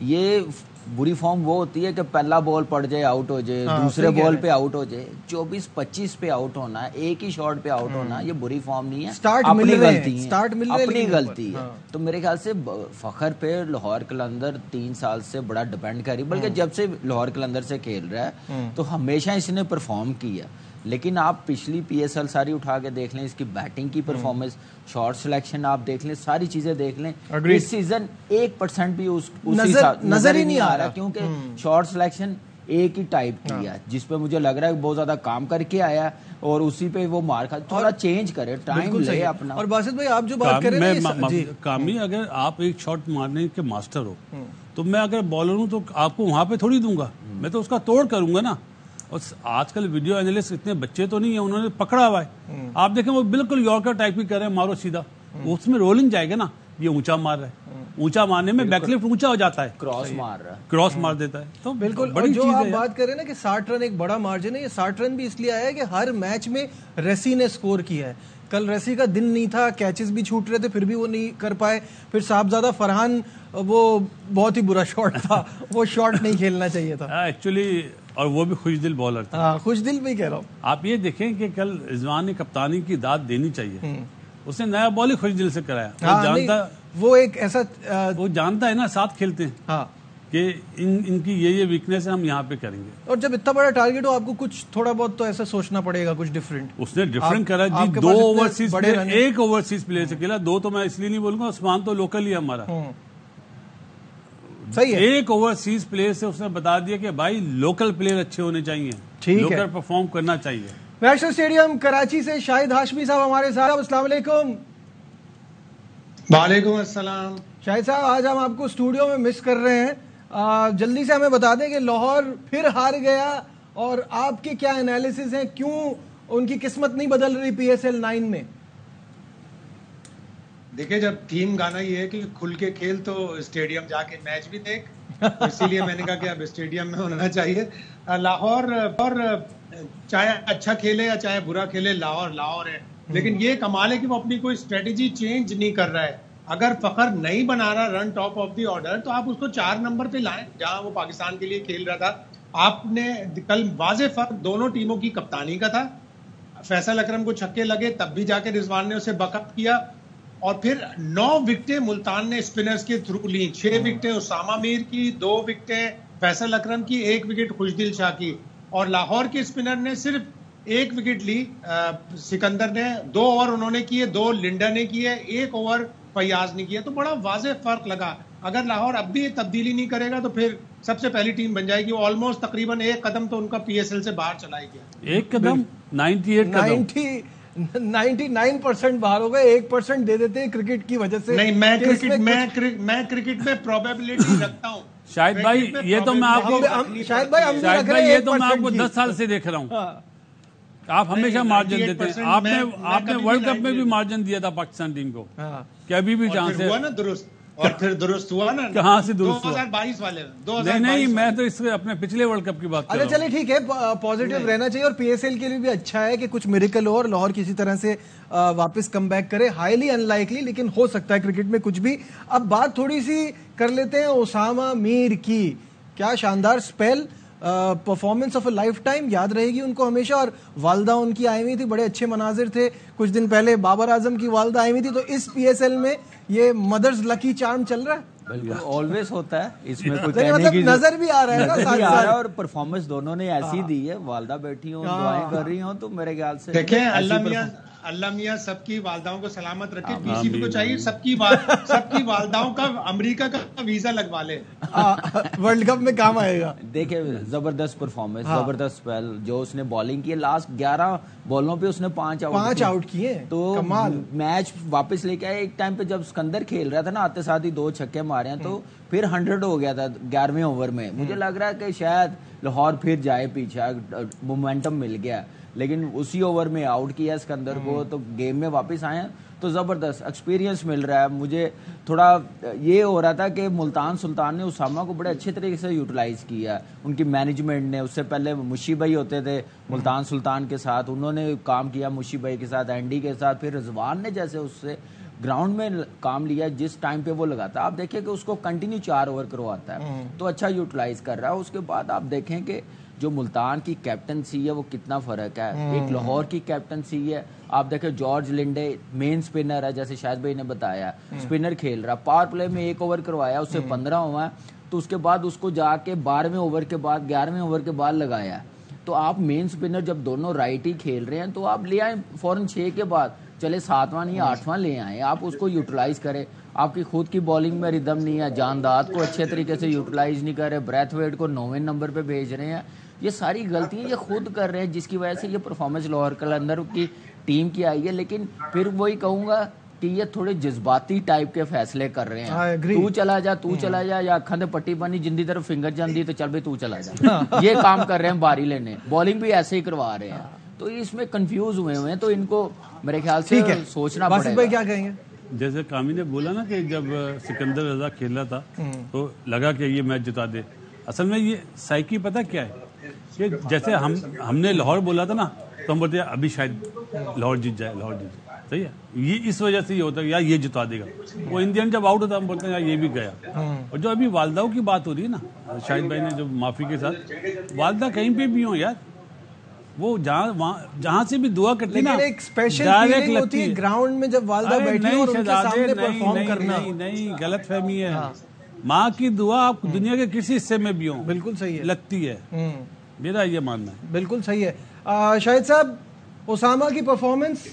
یہ بری فارم وہ ہوتی ہے کہ پہلا بال پڑ جائے آؤٹ ہو جائے, دوسرے بال پہ آؤٹ ہو جائے, 24-25 پہ آؤٹ ہونا, ایک ہی شاٹ پہ آؤٹ ہونا, یہ بری فارم نہیں ہے, اپنی غلطی ہے, اپنی غلطی ہے. تو میرے خیال سے فخر پہ لاہور قلندر 3 سال سے بڑا ڈپینڈ کری, بلکہ جب سے لاہور قلندر سے کھیل رہا ہے تو ہمیشہ اس نے پرفارم کیا. لیکن آپ پچھلی پی ایس ایل ساری اٹھا کے دیکھ لیں, اس کی بیٹنگ کی پرفارمنس, شارٹ سلیکشن آپ دیکھ لیں, ساری چیزیں دیکھ لیں, اس سیزن 1% بھی نظر ہی نہیں آ رہا, کیونکہ شارٹ سلیکشن ایک ہی ٹائپ کی ہے جس پہ مجھے لگ رہا ہے بہت زیادہ کام کر کے آیا اور اسی پہ وہ مار کھا. تھوڑا چینج کرے, ٹائم لے اپنا. اور باسط بھائی آپ جو بات کر رہے ہیں کامی, اگر آپ ایک شاٹ مارنے کے ماسٹر ہو تو میں اگر بالر ہوں تو آپ کو وہاں پہ تھوڑی دوں گا, میں تو اس کا توڑ کروں گا نا. اور آج کل ویڈیو اینالسٹ اتنے بچے تو نہیں ہیں, انہوں نے پکڑا ہوا ہے. آپ دیکھیں وہ بالکل یارکر ٹائپ کی کر رہے ہیں, مارو سیدھا, اس میں رولنگ جائے گا نا, یہ اونچا مار رہا ہے, اونچا مارنے میں بیک لفٹ اونچا ہو جاتا ہے, کراس مار دیتا ہے. تو بالکل جو آپ بات کر رہے ہیں نا کہ 60 رن ایک بڑا مارجن ہے, یہ 60 رن بھی اس لیے آیا ہے کہ ہر میچ میں ریسی نے سکور کیا ہے. کل ریسی کا دن نہیں تھا, کیچز بھی چھوٹ رہے تھے پھر بھی وہ نہیں کر پائے. پھر صاحبزادہ فرحان وہ بہت ہی برا شاٹ تھا, وہ شاٹ نہیں کھیلنا چاہیے تھا ایکچولی, اور وہ بھی خوش دل بالر تھا. ہاں خوش دل بھی کہہ رہا ہوں. آپ یہ دیکھیں کہ کل رضوان نے کپتانی کی داد دینی چاہیے, اس نے نیا بال ہی خوش دل سے کرایا. وہ ایک ایسا وہ جانتا ہے نا, ساتھ کھیلتے ہیں کہ ان کی یہ ویکنیس ہے, ہم یہاں پہ کریں گے. اور جب اتنا بڑا ٹارگیٹ ہو آپ کو کچھ تھوڑا بہت تو ایسا سوچنا پڑے گا, کچھ ڈفرینٹ. اس نے ڈفرینٹ کرا جی, 2 اوورسیز پلیئر, ایک اوورسیز پلیئر سے کھیلا, 2 تو میں اس لیے نہیں بولوں گا, عثمان تو لوکل ہی ہے ہمارا. صحیح ہے, ایک اوورسیز پلیئر سے اس نے بتا دیا کہ بھائی لوکل پلیئر اچھے ہونے چاہیے, لوکل پرفارم کرنا چاہیے. نیشنل اسٹیڈیم کراچی سے شاہد ہاشمی صاحب ہمارے ساتھ. السلام علیکم. وعلیکم السلام. شاہد صاحب آج ہم آپ کو اسٹوڈیو میں مس کر رہے ہیں, جلدی سے ہمیں بتا دیں کہ لاہور پھر ہار گیا, اور آپ کے کیا انالیسس ہیں, کیوں ان کی قسمت نہیں بدل رہی پی ایس ایل 9 میں؟ دیکھیں, جب تھیم گانا یہ ہے کہ کھل کے کھیل تو اسٹیڈیم جا کے میچ بھی دیکھ, اسی لیے میں نے کہا کہ اب اسٹیڈیم میں ہونا چاہیے. لاہور اور چاہے اچھا کھیلے یا چاہے برا کھیلے, لاہور ہے. لیکن یہ کمال ہے کہ وہ اپنی کوئی اسٹریٹجی چینج نہیں کر رہا ہے. اگر فخر نہیں بنا رہا رن ٹاپ آف دی آرڈر تو آپ اس کو 4 نمبر پہ لائیں جہاں وہ پاکستان کے لیے کھیل رہا تھا. آپ نے کل واضح فرق دونوں ٹیموں کی کپتانی کا تھا. فیصل اکرم کو چھکے لگے تب بھی جا کے رضوان نے اسے بیک اپ کیا, اور پھر 9 وکٹیں ملتان نے اسپنرز کے تھرو لی. 6 وکٹیں اسامہ میر کی, 2 وکٹیں فیصل اکرم کی, 1 وکٹ خوشدل شاہ کی. اور لاہور کے اسپنر نے صرف 1 وکٹ لی, سکندر نے. 2 اوور انہوں نے کیے, 2 لنڈا نے کیے, 1 اوور فیاض نے کیا. تو بڑا واضح فرق لگا. اگر لاہور اب بھی تبدیلی نہیں کرے گا تو پھر سب سے پہلی ٹیم بن جائے گی. وہ آلموسٹ تقریباً 1 قدم تو ان کا پی ایس ایل سے باہر چلا ہی گیا. 1 قدم 99% باہر ہو گئے, 1% دے دیتے ہیں کرکٹ کی وجہ سے. نہیں, میں کرکٹ میں پروبیبلٹی رکھتا ہوں. شاہد بھائی یہ تو میں آپ کو, شاہد بھائی یہ تو میں آپ کو 10 سال سے دیکھ رہا ہوں, آپ ہمیشہ مارجن دیتے ہیں. آپ نے ورلڈ کپ میں بھی مارجن دیا تھا پاکستان ٹیم کو, کہ ابھی بھی جہاں سے ہوا نا درست, اور پھر درست ہوا نا. کہاں سے درست ہوا؟ 2022 والے. نہیں, میں تو اس اپنے پچھلے ورلڈ کپ کی بات کر رہا ہوں. چلے ٹھیک ہے, پازیٹیو رہنا چاہیے, اور پی ایس ایل کے لیے بھی اچھا ہے کہ کچھ میریکل ہو اور لاہور کسی طرح سے واپس کم بیک کرے. ہائیلی ان لائکلی, لیکن ہو سکتا ہے کرکٹ میں کچھ بھی. اب بات تھوڑی سی کر لیتے ہیں اسامہ میر کی. کیا شاندار spell, performance of a life time, یاد رہے گی ان کو ہمیشہ. اور والدہ ان کی آئی ہوئی تھی, بڑے اچھے مناظر تھے. کچھ دن پہلے بابر اعظم کی والدہ آئی ہوئی تھی. تو اس پی ایس ایل میں یہ مدرز لکی چارم چل رہا ہے. بالکل آلویز ہوتا ہے, اس میں کوئی کہنے کی نظر بھی آ رہا ہے, اور پرفارمنس دونوں نے ایسی دی ہے. والدہ بیٹھی ہوں, دعائیں کر رہی ہوں, تو میرے خیال سے دیکھیں اللہ میاں سب کی والداؤں کو سلامت رکھے. پی سی بی کو چاہیے سب کی والداؤں کا امریکہ کا ویزا لگوا لے, ورلڈ کپ میں کام آئے گا. دیکھیں زبردست پرفارمنس, زبردست اسپیل جو اس نے بالنگ کی. لاسٹ 11 بالوں پہ اس نے 5 آؤٹ کیے, تو میچ واپس لے کے آئے. ایک ٹائم پہ جب سکندر کھیل رہا تھا نا, آتے ساتھ ہی 2 چھکے مارے ہیں, تو پھر 100 ہو گیا تھا 11ویں اوور میں. مجھے لگ رہا ہے کہ شاید لاہور پھر جائے پیچھے, مومنٹم مل گیا, لیکن اسی اوور میں آؤٹ کیا سکندر کو, تو گیم میں واپس آئے. تو زبردست ایکسپیرینس مل رہا ہے. مجھے تھوڑا یہ ہو رہا تھا کہ ملتان سلطان نے اسامہ کو بڑے اچھے طریقے سے یوٹیلائز کیا, ان کی مینجمنٹ نے. اس سے پہلے مشی بھائی ہوتے تھے ملتان سلطان کے ساتھ, انہوں نے کام کیا مشی بھائی کے ساتھ, اینڈی کے ساتھ. پھر رضوان نے جیسے اس سے گراؤنڈ میں کام لیا جس ٹائم پہ وہ لگاتا ہے. آپ دیکھیں کہ اس کو کنٹینیو 4 اوور کرواتا ہے تو اچھا یوٹیلائز کر رہا ہے. اس کے بعد آپ دیکھیں کہ جو ملتان کی کیپٹنسی ہے وہ کتنا فرق ہے, ایک لاہور کی کیپٹنسی ہے. آپ دیکھیں جارج لنڈے مین سپنر ہے, جیسے شاہد بھائی نے بتایا, سپنر کھیل رہا, پاور پلے میں 1 اوور کروایا, اس سے 15 ہوا ہے, تو اس کے بعد اس کو جا کے 12ویں اوور کے بعد 11ویں اوور کے بعد لگایا. تو آپ مین سپنر جب دونوں رائٹ ہی کھیل رہے ہیں تو آپ لے آئیں فوراً 6 کے بعد, چلے 7واں نہیں 8واں لے آئیں, آپ اس کو یوٹیلائز کریں. آپ کی خود کی بالنگ میں ردم نہیں ہے, جانداد کو اچھے طریقے سے یوٹیلائز نہیں کر رہے, بریتھ ویٹ کو 9ویں نمبر پہ بھیج رہے ہیں. یہ ساری غلطیاں یہ خود کر رہے ہیں جس کی وجہ سے یہ پرفارمنس لاہور قلندر کی ٹیم کی آئی ہے. لیکن پھر وہی کہوں گا کہ یہ تھوڑے جذباتی ٹائپ کے فیصلے کر رہے ہیں, تو چلا جا یا اکھاں تے پٹی بنی جندی طرف فنگر جاندی تو چل بھائی تو چلا جا, یہ کام کر رہے ہیں باری لینے, بالنگ بھی ایسے ہی کروا رہے ہیں. تو اس میں کنفیوز ہوئے ہیں, تو ان کو میرے خیال سے سوچنا پڑے گا. بھائی کیا کہیں گے؟ جیسے کامی نے بولا نا کہ جب سکندر رضا کھیلا تھا تو لگا کہ یہ میچ جتا دے. اصل میں یہ سائیکی پتہ کیا ہے کہ جیسے ہم نے لاہور بولا تھا نا تو ہم بولتے ہیں ابھی شاید لاہور جیت جائے, صحیح ہے, یہ اس وجہ سے یہ ہوتا ہے یار یہ جتا دے گا. وہ انڈین جب آؤٹ ہوتا ہے ہم بولتے ہیں یار یہ بھی گیا. اور جو ابھی والدہ کی بات ہو رہی ہے نا, شاہد بھائی نے جو معافی کے ساتھ, والدہ کہیں پہ بھی ہوں یار, وہ جہاں سے بھی دعا کرتی ہے نا, ایک اسپیشل فیلنگ ہوتی ہے گراؤنڈ میں جب والدہ بیٹھی ہے اور ان کے سامنے پرفارم کرنا. نہیں, غلط فہمی ہے. ماں کی دعا آپ دنیا کے کسی حصے میں بھی ہوں, بالکل صحیح ہے, لگتی ہے, میرا یہ ماننا ہے. بالکل صحیح ہے. شاہد صاحب, اسامہ کی پرفارمنس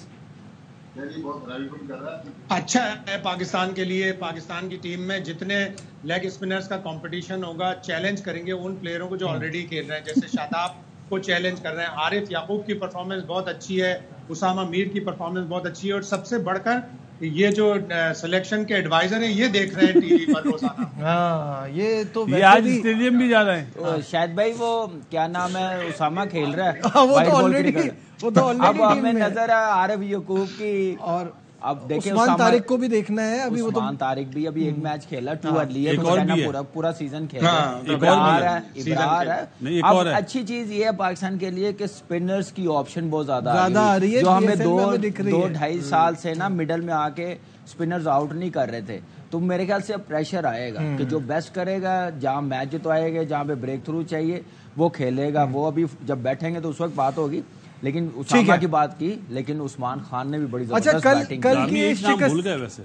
اچھا ہے پاکستان کے لیے. پاکستان کی ٹیم میں جتنے لیگ اسپنرز کا کمپٹیشن ہوگا, چیلنج کریں گے ان پلیئروں کو جو آلریڈی کھیل رہے ہیں, جیسے شاداب کو چیلنج کر رہے ہیں. عارف یعقوب کی پرفارمنس بہت اچھی ہے, اسامہ میر کی پرفارمنس بہت اچھی ہے, اور سب سے بڑھ کر یہ جو سلیکشن کے ایڈوائزر ہیں یہ دیکھ رہے ہیں ٹی وی پر روزانہ. ہاں, یہ تو آج اسٹیڈیم بھی جا رہے ہیں. شاید بھائی وہ کیا نام ہے, اسامہ کھیل رہا ہے, وہ تو آلریڈی اب ہمیں نظر ہے عارف یعقوب کی, اور اب دیکھیں عثمان طارق کو بھی دیکھنا ہے. ابھی وہ عثمان طارق بھی ابھی ایک میچ کھیلا, 2 ارلی ہے, پورا سیزن کھیلا, ابرار ہے. اب اچھی چیز یہ ہے پاکستان کے لیے کہ اسپنرز کی آپشن بہت زیادہ آ رہی ہے, جو ہمیں 2-2.5 سال سے نا مڈل میں آ کے اسپنرز آؤٹ نہیں کر رہے تھے. تو میرے خیال سے اب پریشر آئے گا کہ جو بیسٹ کرے گا, جہاں میچ جتوائے گا, جہاں پہ بریک تھرو چاہیے وہ کھیلے گا. وہ ابھی جب بیٹھیں گے تو اس وقت بات ہوگی. لیکن اسامہ کی بات کی, لیکن عثمان خان نے بھی بڑی زبردست بیٹنگ کی. ایک نام بھول گئے ویسے,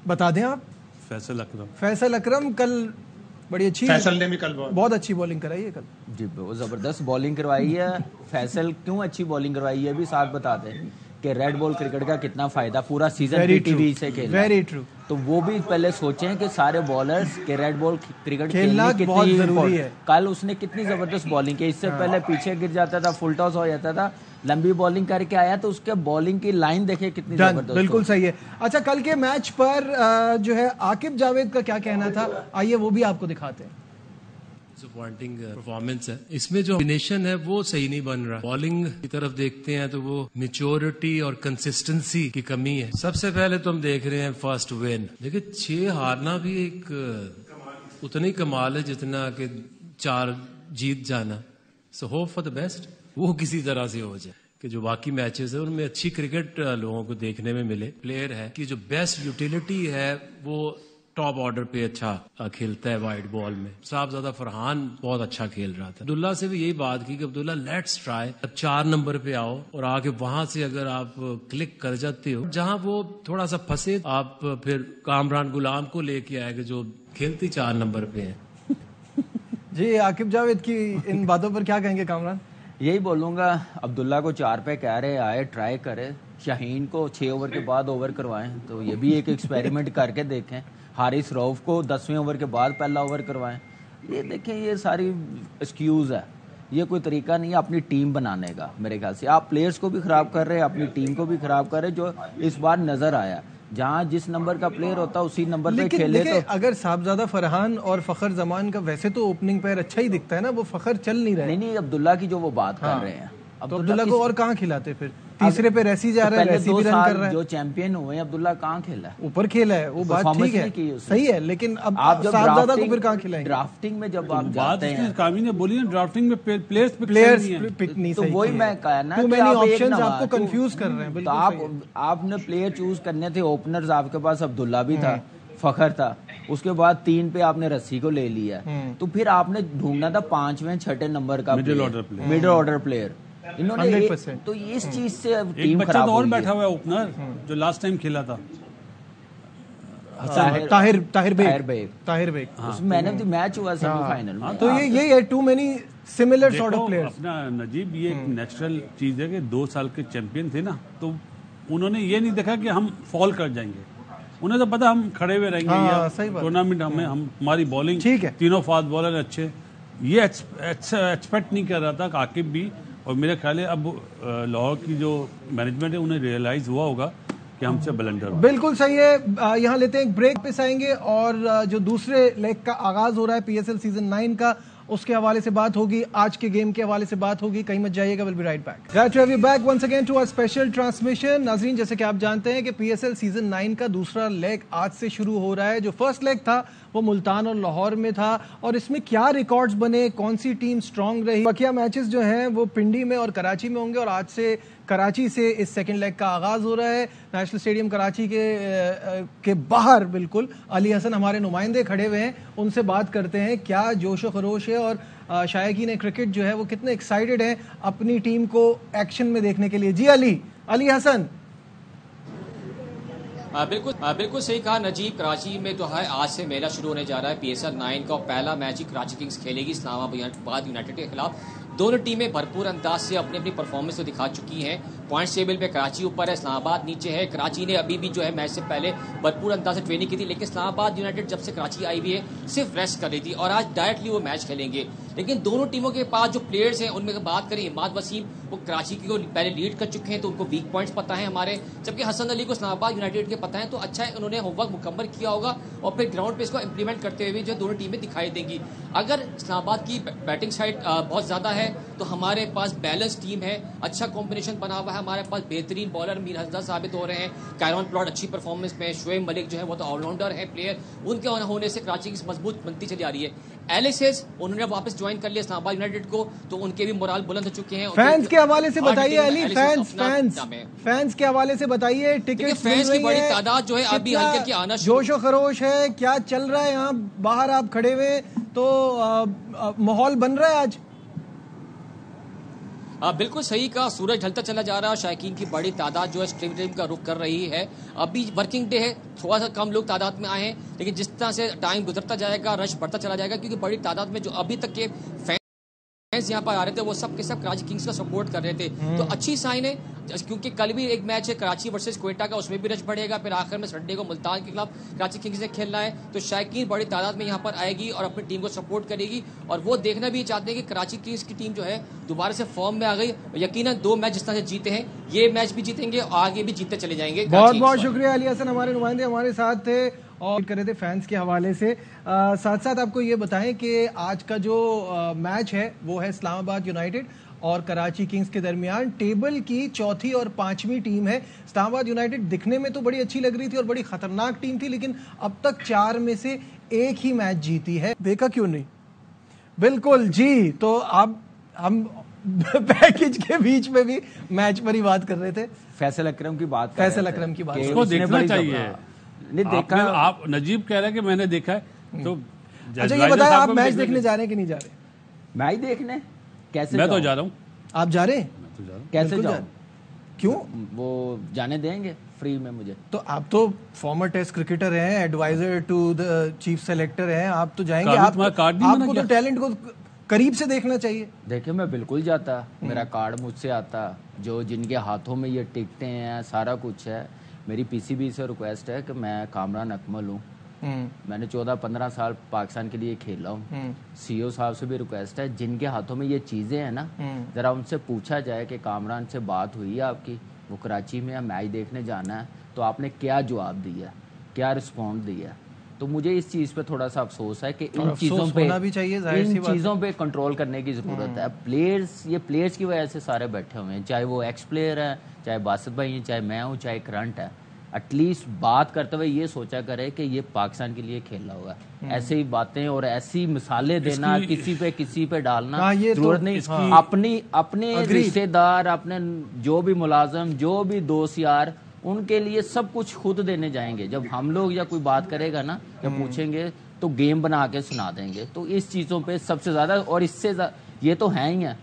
بتا دیں آپ, فیصل اکرم کل بڑی اچھی, فیصل نے بھی کل بہت اچھی بالنگ کرائی ہے کل. جی وہ زبردست بالنگ کروائی ہے. فیصل کیوں اچھی بالنگ کروائی ہے بھی ساتھ بتاتے ہیں کہ ریڈ بال کرکٹ کا کتنا فائدہ, پورا سیزن پی ٹی وی سے کھیلا. Very true. تو وہ بھی پہلے سوچیں کہ سارے بالرز کے ریڈ بال کرکٹ کھیلنا بہت ضروری ہے. کل اس نے کتنی زبردست بالنگ کی, اس سے پہلے پیچھے گر جاتا تھا, فل ٹاس ہو جاتا تھا, لمبی بالنگ کر کے آیا تو اس کے بالنگ کی لائن دیکھیں کتنی زبردست. بالکل صحیح ہے. اچھا, کل کے میچ پر جو ہے عاقب جاوید کا کیا کہنا تھا, آئیے وہ بھی آپ کو دکھاتے ہیں. ڈسپوائنٹنگ پرفارمنس ہے اس میں, جو کمبینیشن ہے وہ صحیح نہیں بن رہا. بالنگ کی طرف دیکھتے ہیں تو وہ میچورٹی اور کنسسٹنسی کی کمی ہے. سب سے پہلے تو ہم دیکھ رہے ہیں فرسٹ ون, دیکھیں 6 ہارنا بھی ایک اتنا ہی کمال ہے جتنا کہ 4 جیت جانا. So hope for the best, وہ کسی طرح سے ہو جائے کہ جو باقی میچز ہیں ان میں اچھی کرکٹ لوگوں کو دیکھنے میں ملے. پلیئر ہے کہ جو بیسٹ یوٹیلیٹی ہے وہ ٹاپ آرڈر پہ اچھا کھیلتا ہے وائٹ بال میں. صاحبزادہ فرحان بہت اچھا کھیل رہا تھا. عبداللہ سے بھی یہی بات کی کہ عبداللہ لیٹس ٹرائی, اب 4 نمبر پہ آؤ اور آگے وہاں سے اگر آپ کلک کر جاتے ہو, جہاں وہ تھوڑا سا پھنسے آپ پھر کامران غلام کو لے کے آئے گا جو کھیلتی 4 نمبر پہ ہیں. جی عاقب جاوید کی ان باتوں پر کیا کہیں گے کامران؟ یہی بولوں گا, عبداللہ کو 4 پہ کہہ رہے آئے, ٹرائی کرے. شاہین کو 6 اوور کے بعد اوور کروائیں, تو یہ بھی ایک ایکسپیریمنٹ کر کے دیکھیں. حارث روف کو 10ویں اوور کے بعد پہلا اوور کروائیں. یہ دیکھیں, یہ ساری ایکسکیوز ہے, یہ کوئی طریقہ نہیں ہے اپنی ٹیم بنانے کا. میرے خیال سے آپ پلیئرز کو بھی خراب کر رہے ہیں, اپنی ٹیم کو بھی خراب کر رہے. جو اس بار نظر آیا, جہاں جس نمبر کا پلیئر ہوتا ہے اسی نمبر پہ کھیلے. تو اگر صاحبزادہ فرحان اور فخر زمان کا ویسے تو اوپننگ پیر اچھا ہی دکھتا ہے نا, وہ فخر چل نہیں رہا ہے. نہیں, عبداللہ کی جو وہ بات کر رہے ہیں, تو عبداللہ کو اور کہاں کھلاتے پھر؟ تیسرے پہ ریسی جا رہا ہے, ریسی بھی رن کر رہا ہے. جو چیمپئن ہوئے ہیں عبداللہ کہاں کھیلا ہے؟ اوپر کھیلا ہے, وہ بات ٹھیک ہے, صحیح ہے, لیکن اب صاحبزادہ کو پھر کہاں کھلائیں گے؟ ڈرافٹنگ میں جب آپ بات جاتے ہیں, کامی نے بولی نا ڈرافٹنگ میں پلیئرز پک نہیں تو صحیح, وہی میں کہا نا ٹو کہ مینی آپ ایک آپشنز نہ آپ کو کنفیوز کر رہے ہیں. تو بالکل آپ نے پلیئر چوز کرنے تھے, اوپنرز آپ کے پاس عبداللہ بھی تھا, فخر تھا, اس کے بعد 3 پہ آپ نے رسی کو لے لیا, تو پھر آپ نے ڈھونڈنا تھا 5ویں 6 نمبر کا مڈل آرڈر پلیئر. انہوں نے تو اس چیز سے ایک بچہ تو اور بیٹھا ہوا ہے اوپنر جو لاسٹ ٹائم کھیلا تھا, Tahir Baig, man of the match ہوا سیمی فائنل میں. تو یہی ہے, too many similar sort of players. اپنا نجیب یہ ایک نیچرل چیز ہے کہ 2 سال کے چیمپئن تھے نا, تو انہوں نے یہ نہیں دیکھا کہ ہم فال کر جائیں گے, انہیں تو پتا ہم کھڑے ہوئے رہیں گے, ٹورنامنٹ ہماری بالنگ تینوں فاسٹ بالر اچھے, یہ ایکسپیکٹ نہیں کر رہا تھا عاقب بھی, اور میرا خیال ہے اب لاہور کی جو مینجمنٹ ہے انہیں ریئلائز ہوا ہوگا کہ ہم سے بلنڈر. بالکل صحیح ہے. یہاں لیتے ہیں ایک بریک پہ آئیں گے, اور جو دوسرے لیگ کا آغاز ہو رہا ہے PSL سیزن 9 کا, اس کے حوالے سے بات ہوگی, آج کے گیم کے حوالے سے بات ہوگی. کہیں مت جائیے گا, we'll be right back. Glad to have you back once again to our special transmission. ناظرین, جیسے کہ آپ جانتے ہیں کہ PSL سیزن 9 کا دوسرا لیگ آج سے شروع ہو رہا ہے. جو فرسٹ لیگ تھا وہ ملتان اور لاہور میں تھا, اور اس میں کیا ریکارڈز بنے, کون سی ٹیم سٹرونگ رہی. بقیہ میچز جو ہیں وہ پنڈی میں اور کراچی میں ہوں گے, اور آج سے کراچی سے اس سیکنڈ لیگ کا آغاز ہو رہا ہے. نیشنل اسٹیڈیم کراچی کے باہر بالکل علی حسن ہمارے نمائندے کھڑے ہوئے ہیں, ان سے بات کرتے ہیں کیا جوش و خروش ہے, اور شائقین کرکٹ جو ہے وہ کتنے ایکسائٹڈ ہیں اپنی ٹیم کو ایکشن میں دیکھنے کے لیے. جی علی حسن. بالکل صحیح کہا نجیب. کراچی میں تو ہے آج سے میلہ شروع ہونے جا رہا ہے PSL 9 کا. پہلا میچ ہی کراچی کنگز کھیلے گی اسلام آباد یونائٹیڈ کے خلاف. دونوں ٹیمیں بھرپور انداز سے اپنی اپنی پرفارمنس تو دکھا چکی ہیں. پوائنٹس ٹیبل پہ کراچی اوپر ہے, اسلام آباد نیچے ہے. کراچی نے ابھی بھی جو ہے میچ سے پہلے بھرپور انداز سے ٹریننگ کی تھی, لیکن اسلام آباد یونائٹیڈ جب سے کراچی آئی ہوئی ہے صرف ریسٹ کر رہی تھی, اور آج ڈائریکٹلی وہ میچ کھیلیں گے. لیکن دونوں ٹیموں کے پاس جو پلیئرز ہیں ان میں بات کریں, عماد وسیم وہ کراچی کی کو پہلے لیڈ کر چکے ہیں تو ان کو ویک پوائنٹس پتہ ہیں ہمارے, جبکہ حسن علی کو اسلام آباد یونائٹیڈ کے پتہ ہیں. تو اچھا ہے انہوں نے ہوم ورک مکمل کیا ہوگا, اور پھر گراؤنڈ پہ اس کو امپلیمنٹ کرتے ہوئے جو دونوں ٹیمیں دکھائی دیں گی. اگر اسلام آباد کی بیٹنگ سائڈ بہت زیادہ ہے تو ہمارے پاس بیلنس ٹیم ہے, اچھا کمبینیشن بنا ہوا ہے. ہمارے پاس بہترین بالر میر حمزہ ثابت ہو رہے ہیں, کائرون پلاٹ اچھی پرفارمنس میں, شعیب ملک جو ہے وہ تو آل راؤنڈر ہے پلیئر, ان کے ہونے سے کراچی کی مضبوط بنتی چلی آ رہی ہے. ایلیسز انہوں نے واپس جوائن کر لیا اسلام آباد یونائٹیڈ کو, تو ان کے بھی مورال بلند ہو چکے ہیں. فینس کے حوالے سے بتائیے علی, فینس کے حوالے سے بتائیے, ٹکٹ فینس کی بڑی تعداد جو ہے ابھی ہلکے ہلکے آنا جوش و خروش ہے, کیا چل رہا ہے یہاں باہر آپ کھڑے ہوئے, تو ماحول بن رہا ہے آج؟ بالکل صحیح کہا, سورج ڈھلتا چلا جا رہا ہے, شائقین کی بڑی تعداد جو ہے اسٹریم ٹیم کا رخ کر رہی ہے. ابھی ورکنگ ڈے ہے, تھوڑا سا کم لوگ تعداد میں آئے ہیں, لیکن جس طرح سے ٹائم گزرتا جائے گا رش بڑھتا چلا جائے گا, کیونکہ بڑی تعداد میں جو ابھی تک کے فینس یہاں پر آ رہے تھے وہ سب کے سب کراچی کنگز کا سپورٹ کر رہے تھے. تو اچھی سائن ہے, کیونکہ کل بھی ایک میچ ہے کراچی ورسز کوئٹہ کا, اس میں بھی رش بڑھے گا. پھر آخر میں سنڈے کو ملتان کے خلاف کراچی کنگز نے کھیلنا ہے, تو شائقین بڑی تعداد میں یہاں پر آئے گی اور اپنی ٹیم کو سپورٹ کرے گی. اور وہ دیکھنا بھی چاہتے ہیں کہ کراچی کنگز کی ٹیم جو ہے دوبارہ سے فارم میں آ گئی. یقیناً 2 میچ جس طرح سے جیتے ہیں یہ میچ بھی جیتیں گے اور آگے بھی جیتتے چلے جائیں گے. بہت بہت شکریہ علی حسن, ہمارے نمائندے ہمارے ساتھ تھے اور کر رہے تھے فینس کے حوالے سے. ساتھ ساتھ آپ کو یہ بتائیں کہ آج کا جو میچ ہے وہ ہے اسلام آباد یونائٹیڈ اور کراچی کنگز کے درمیان. ٹیبل کی 4تھی اور 5ویں ٹیم ہے. اسلام آباد یونائٹیڈ دکھنے میں تو بڑی اچھی لگ رہی تھی اور بڑی خطرناک ٹیم تھی, لیکن اب تک 4 میں سے 1 ہی میچ جیتی ہے. دیکھا کیوں نہیں؟ بالکل جی. تو اب ہم پیکج کے بیچ میں بھی میچ پر ہی بات کر رہے تھے. فیصل اکرم کی بات, فیصل اکرم کی بات اس کو دیکھنا چاہیے. نہیں دیکھا, آپ نجیب کہہ رہے ہیں کہ میں نے دیکھا ہے, تو اچھا یہ بتائیں آپ میچ دیکھنے جا رہے ہیں کہ نہیں جا رہے؟ میچ دیکھنے کیسے؟ میں تو جا رہا ہوں. آپ جا رہے ہیں؟ کیسے جاؤں؟ کیوں وہ جانے دیں گے فری میں مجھے؟ تو آپ تو فارمر ٹیسٹ کرکٹر ہیں, adviser to the chief selector ہیں, آپ تو جائیں گے. آپ کو تو ٹیلنٹ کو قریب سے دیکھنا چاہیے. دیکھیں میں بالکل جاتا, میرا کارڈ مجھ سے آتا, جو جن کے ہاتھوں میں یہ ٹکٹیں ہیں سارا کچھ ہے. میری PCB سے ریکویسٹ ہے کہ میں کامران اکمل ہوں, میں نے 14-15 سال پاکستان کے لیے کھیلا ہوں. CEO صاحب سے بھی ریکویسٹ ہے جن کے ہاتھوں میں یہ چیزیں ہیں نا, ذرا ان سے پوچھا جائے کہ کامران سے بات ہوئی ہے آپ کی, وہ کراچی میں میچ دیکھنے جانا ہے, تو آپ نے کیا جواب دیا, کیا رسپونڈ دیا. تو مجھے اس چیز پہ تھوڑا سا افسوس ہے کہ ان چیزوں پہ کنٹرول کرنے کی ضرورت ہے. یہ پلیئرز کی وجہ سے سارے بیٹھے ہوئے ہیں, چاہے وہ ایکس پلیئر ہیں, چاہے باسط بھائی ہیں, چاہے میں ہوں, چاہے کرنٹ ہے. ایٹ لیسٹ بات کرتے ہوئے یہ سوچا کرے کہ یہ پاکستان کے لیے کھیلا ہوگا. ایسے ہی باتیں اور ایسی مثالیں دینا, کسی پہ ڈالنا ضرورت نہیں. اپنے رشتے دار, اپنے جو بھی ملازم, جو بھی دوست یار, ان کے لیے سب کچھ خود دینے جائیں گے. جب ہم لوگ یا کوئی بات کرے گا نا یا پوچھیں گے تو گیم بنا کے سنا دیں گے. تو اس چیزوں پہ سب سے زیادہ, اور اس سے یہ تو ہے ہی ہے,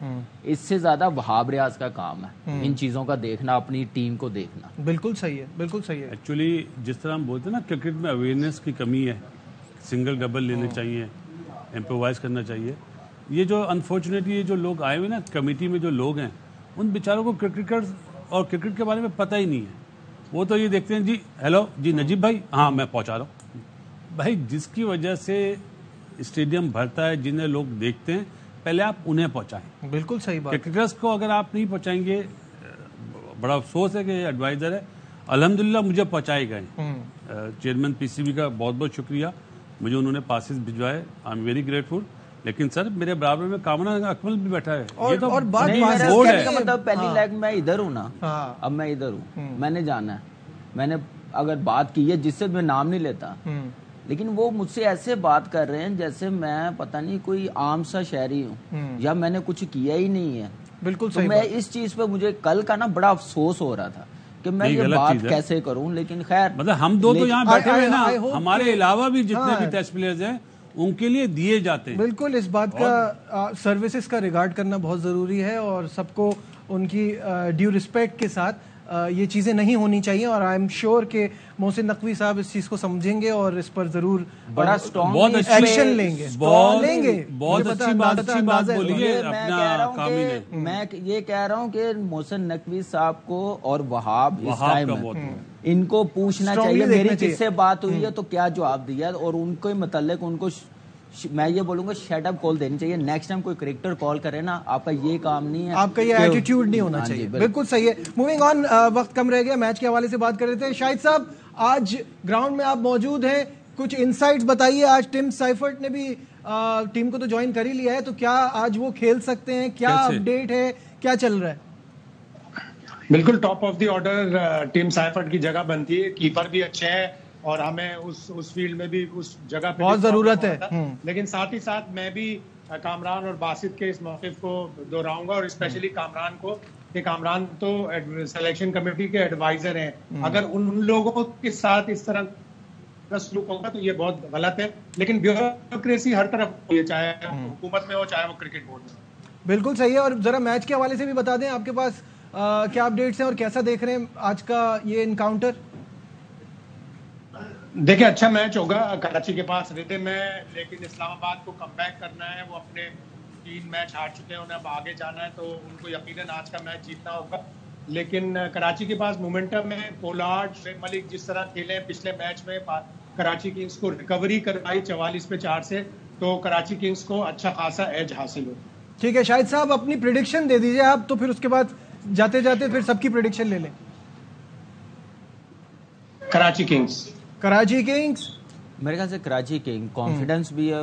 اس سے زیادہ وہاب ریاض کا کام ہے ان چیزوں کا دیکھنا, اپنی ٹیم کو دیکھنا. بالکل صحیح ہے, بالکل صحیح ہے. ایکچولی جس طرح ہم بولتے ہیں نا کرکٹ میں اویئرنیس کی کمی ہے, سنگل ڈبل لینے چاہیے, امپرووائز کرنا چاہیے. یہ جو انفارچونیٹلی یہ جو لوگ آئے ہوئے نا کمیٹی میں, جو لوگ ہیں ان بیچاروں کو کرکٹرز اور کرکٹ کے بارے میں پتہ ہی نہیں ہے. وہ تو یہ دیکھتے ہیں جی ہیلو جی نجیب بھائی, ہاں میں پہنچا رہا ہوں. بھائی جس کی وجہ سے اسٹیڈیم بھرتا ہے, جنہیں لوگ دیکھتے ہیں, پہلے آپ انہیں پہنچائیں. بالکل صحیح بات. کرکٹرز کو اگر آپ نہیں پہنچائیں گے, بڑا افسوس ہے کہ یہ ایڈوائزر ہے, الحمدللہ مجھے پہنچائے گئے. چیئرمین پی سی بی کا بہت بہت شکریہ, مجھے انہوں نے پاسز بھجوائے, آئی ایم ویری گریٹفل. لیکن سر میرے برابر میں کامران اکمل بھی بیٹھا ہے. یہ تو مطلب پہلی لیگ میں ادھر ہوں نا, اب میں ادھر ہوں, میں نے جانا ہے. میں نے اگر بات کی ہے جس سے میں نام نہیں لیتا, لیکن وہ مجھ سے ایسے بات کر رہے ہیں جیسے میں پتہ نہیں کوئی عام سا شہری ہوں یا میں نے کچھ کیا ہی نہیں ہے. بالکل صحیح. میں اس چیز پہ مجھے کل کا نا بڑا افسوس ہو رہا تھا کہ میں یہ بات کیسے کروں. لیکن خیر مطلب ہم دو تو یہاں بیٹھے ہوئے نا, ہمارے علاوہ بھی جتنے بھی ٹیسٹ پلیئرز ہیں ان کے لیے دیے جاتے ہیں. بالکل, اس بات کا سروسز کا ریگارڈ کرنا بہت ضروری ہے اور سب کو ان کی ڈیو رسپیکٹ کے ساتھ یہ چیزیں نہیں ہونی چاہیے. اور آئی ایم شیور کہ محسن نقوی صاحب اس چیز کو سمجھیں گے اور اس پر ضرور بڑا بہت ایکشن لیں گے. بہت اچھی بات بولی ہے. میں یہ کہہ رہا ہوں کہ محسن نقوی صاحب کو اور وہاب ان کو پوچھنا چاہیے میری کس سے بات ہوئی ہے تو کیا جواب دیا, اور ان کے متعلق ان کو میں یہ بولوں گا شٹ اپ کال دینی چاہیے. نیکسٹ ٹائم کوئی کرکٹر کال کرے نا, آپ کا یہ کام نہیں ہے, آپ کا یہ ایٹیٹیوڈ نہیں ہونا چاہیے. بالکل صحیح ہے. موونگ آن, وقت کم رہ گیا, میچ کے حوالے سے بات کر رہے تھے. شاہد صاحب آج گراؤنڈ میں آپ موجود ہیں, کچھ انسائٹس بتائیے. آج ٹم سائفرٹ نے بھی ٹیم کو تو جوائن کر ہی لیا ہے, تو کیا آج وہ کھیل سکتے ہیں, کیا اپڈیٹ ہے, کیا چل رہا ہے؟ بالکل top of the order team Seifert کی جگہ بنتی ہے, کیپر بھی اچھے ہیں اور ہمیں اس فیلڈ میں بھی اس جگہ پہ بہت ضرورت ہے. لیکن ساتھ ہی ساتھ میں بھی کامران اور باسط کے اس موقف کو دہراؤں گا, اور اسپیشلی کامران کو, کہ کامران تو سلیکشن کمیٹی کے ایڈوائزر ہیں. اگر ان لوگوں کے ساتھ اس طرح کا سلوک ہوگا تو یہ بہت غلط ہے. لیکن بیوروکریسی ہر طرف ہوئی ہے, چاہے حکومت میں ہو چاہے وہ کرکٹ بورڈ میں. بالکل صحیح ہے. اور ذرا میچ کے حوالے سے بھی بتا دیں, آپ کے پاس کیا اپڈیٹس ہیں اور کیسا دیکھ رہے ہیں آج کا یہ انکاؤنٹر؟ دیکھیں اچھا میچ ہوگا. کراچی کے پاس ردم ہے, لیکن اسلام آباد کو کم بیک کرنا ہے. وہ اپنے 3 میچ ہار چکے ہیں, انہیں اب آگے جانا ہے, تو ان کو یقیناً آج کا میچ جیتنا ہوگا. لیکن کراچی کے پاس مومنٹم ہے. پولارڈ, شعیب ملک جس طرح کھیلے پچھلے میچ میں, کراچی کنگز کو ریکوری کروائی 44/4 سے, تو کراچی کنگز کو اچھا خاصا ایج حاصل ہو. ٹھیک ہے شاہد صاحب, اپنی پریڈکشن دے دیجیے آپ, تو پھر اس کے بعد جاتے جاتے پھر سب کی پریڈکشن لے لیں. کراچی کنگز میرے خیال سے کراچی کنگ کانفیڈنس بھی ہے,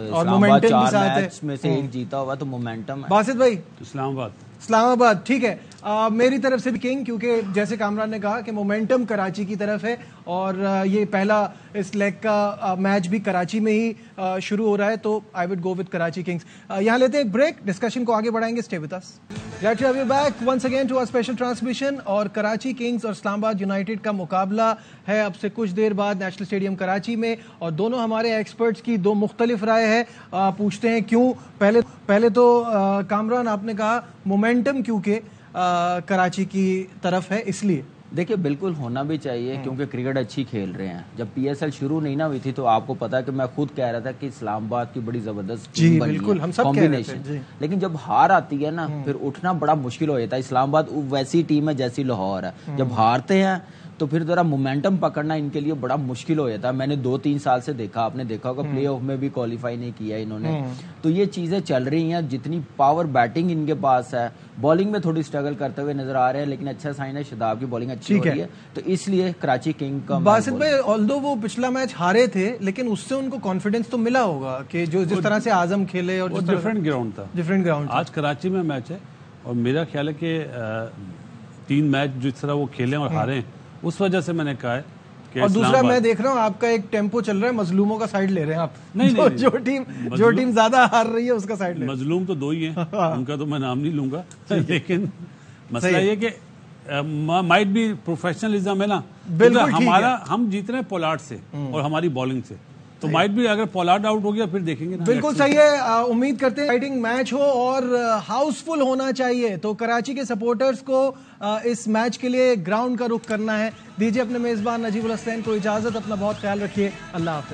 اور مومنٹم بھی ساتھ ہے, میں سے ایک جیتا ہوا تو مومنٹم ہے. باسط بھائی اسلام آباد. ٹھیک ہے, میری طرف سے بھی کنگ, کیونکہ جیسے کامران نے کہا کہ مومنٹم کراچی کی طرف ہے, اور یہ پہلا اس لیگ کا میچ بھی کراچی میں ہی شروع ہو رہا ہے, تو I would go with Karachi Kings. یہاں لیتے ہیں ایک بریک, ڈسکشن کو آگے بڑھائیں گے. Stay with us. Glad to have you back once again to our special transmission. اور کراچی کنگز اور اسلام آباد یونائٹیڈ کا مقابلہ ہے اب سے کچھ دیر بعد نیشنل اسٹیڈیم کراچی میں, اور دونوں ہمارے ایکسپرٹس کی 2 مختلف رائے ہے. پوچھتے ہیں کیوں. پہلے تو کامران, آپ نے کہا مومنٹم کیونکہ کراچی کی طرف ہے, اس لیے. دیکھیں بالکل ہونا بھی چاہیے, کیونکہ کرکٹ اچھی کھیل رہے ہیں. جب پی ایس ایل شروع نہیں نہ ہوئی تھی تو آپ کو پتا ہے کہ میں خود کہہ رہا تھا کہ اسلام آباد کی بڑی زبردست کمبینیشن, لیکن جب ہار آتی ہے نا پھر اٹھنا بڑا مشکل ہو جاتا ہے. اسلام آباد ویسی ٹیم ہے جیسی لاہور ہے, جب ہارتے ہیں تو پھر ذرا مومنٹم پکڑنا ان کے لیے بڑا مشکل ہو جاتا ہے. میں نے 2-3 سال سے دیکھا, آپ نے دیکھا ہوگا پلے آف میں بھی کوالیفائی نہیں کیا انہوں نے. تو یہ چیزیں چل رہی ہیں, جتنی پاور بیٹنگ ان کے پاس ہے, بالنگ میں تھوڑی اسٹرگل کرتے ہوئے نظر آ رہے ہیں, لیکن اچھا سائن ہے, شاداب کی بالنگ اچھی ہو رہی ہے, تو اس لیے کراچی کنگ کا. باسط بھائی, آلدو وہ پچھلا میچ ہارے تھے لیکن اس سے ان کو کانفیڈنس تو ملا ہوگا کہ جو جس طرح سے اعظم کھیلے, اور ڈفرینٹ گراؤنڈ تھا, ڈفرینٹ گراؤنڈ. آج کراچی میں میچ ہے, اور میرا خیال ہے کہ 3 میچ جس طرح وہ کھیلے اور ہارے ہیں, اس وجہ سے میں نے کہا ہے. اور دوسرا میں دیکھ رہا ہوں آپ کا ایک ٹیمپو چل رہا ہے, مظلوموں کا سائڈ لے رہے ہیں آپ. نہیں, جو ٹیم زیادہ ہار رہی ہے اس کا سائڈ لے رہے ہیں. مظلوم تو 2 ہی ہیں, ان کا تو میں نام نہیں لوں گا, لیکن مسئلہ یہ کہ مائٹ بھی پروفیشنلزم ہے نا, ہمارا ہم جیت رہے ہیں پولارڈ سے اور ہماری بالنگ سے, تو مائٹ بھی اگر پولارڈ آؤٹ ہو گیا پھر دیکھیں گے. بالکل صحیح ہے, امید کرتے ہیں ایکسائٹنگ میچ ہو اور ہاؤس فل ہونا چاہیے. تو کراچی کے سپورٹرز کو اس میچ کے لیے گراؤنڈ کا رخ کرنا ہے. دیجیے اپنے میزبان نجیب الحسین کو اجازت, اپنا بہت خیال رکھیے, اللہ حافظ.